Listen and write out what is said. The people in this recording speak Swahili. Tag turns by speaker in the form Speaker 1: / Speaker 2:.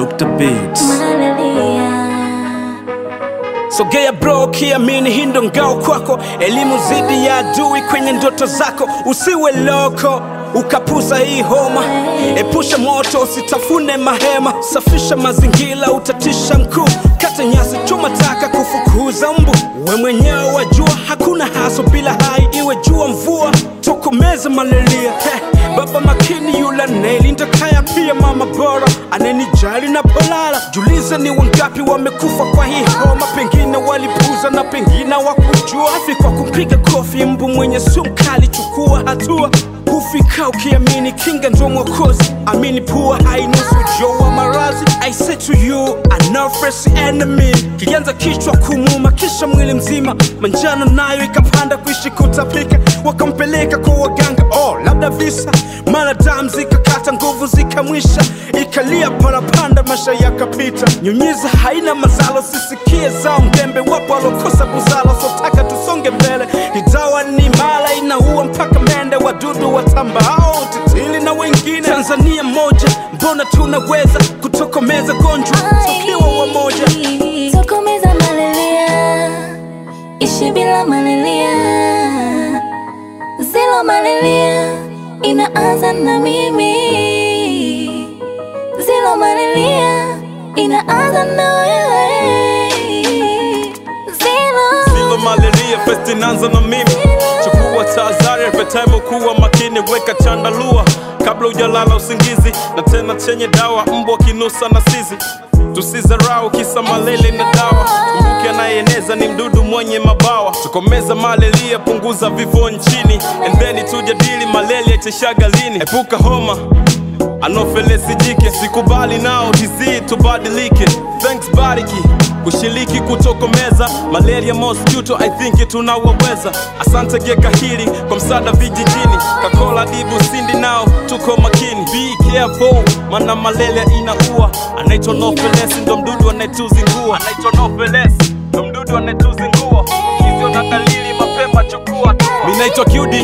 Speaker 1: Dr. Beats.
Speaker 2: Sogea bro, kiamini hindo ngao kwako. Elimu zidi ya adui kwenye ndoto zako. Usiwe loko ukapuza hii homa. Epusha moto, usitafune mahema. Safisha mazingira, utatisha mkuu. Kata nyasi, choma taka, kufukuza mbu. We mwenyewe wajua, hakuna haso bila hai. Iwe jua mvua, tokomeza malaria. Baba makini yula nailinda kaya pia mama bora anenijali na polala. Juliza ni wangapi wamekufa kwa hii homa. Pengine walipuza na pengine wakujua. Afi kwa kumpiga kofi mbu mwenye sumu kali, chukua hatua. Hufika ukiamini kinga ndo mwokozi. Amini pua hainusu joa marazi. I say to you, I know fresh enemy. Kilianza kichwa kumuma kisha mwili mzima. Manjano nayo ikapanda kuishi kutapika. Wakampeleka kwa waganga, oh labda visa. Mara damu zikakata, nguvu zikamwisha. Ikalia parapanda, masha yakapita. Nyunyiza haina mazalo, sisikie zao mgembe. Wapo walokosa buzalo, so taka tusonge mbele. Hidawa ni mala, inaua mpaka mende. Wadudu watambao, titili na wengine. Tanzania moja, mbona tunaweza kutokomeza gonjwa tukiwa wamoja.
Speaker 3: Tokomeza malaria, ishi bila malaria. Zero malaria, inaanza na mimi. Zero malaria, inaanza na wewe.
Speaker 4: Zero malaria, first inaanza na mimi. Chukua tahadhari, every time kuwa makini. Weka chandalua kabla hujalala usingizi. Na tena chenye dawa, mbwa kinusa na sizi. Tusizarau kisa malele na dawa. Kumbuke anayeneza ni mdudu mwenye mabawa. Tokomeza malaria, punguza vifo nchini. And then tujadili malaria itashaga lini. Epuka homa, anofelesi jike. Sikubali nao disease tubadilike. Thanks bariki kushiriki kutokomeza malaria mosquito. I think tunawaweza. Asante geka hili kwa msaada vijijini. Kakola dibu sindi nao tuko makini. Be careful mana malaria inaua. Anaitwa nofelesi ndo mdudu anayetuzingua. Anaitwa nofelesi ndo mdudu anayetuzingua. Hizo na dalili mapema chukua. Mimi naitwa QD.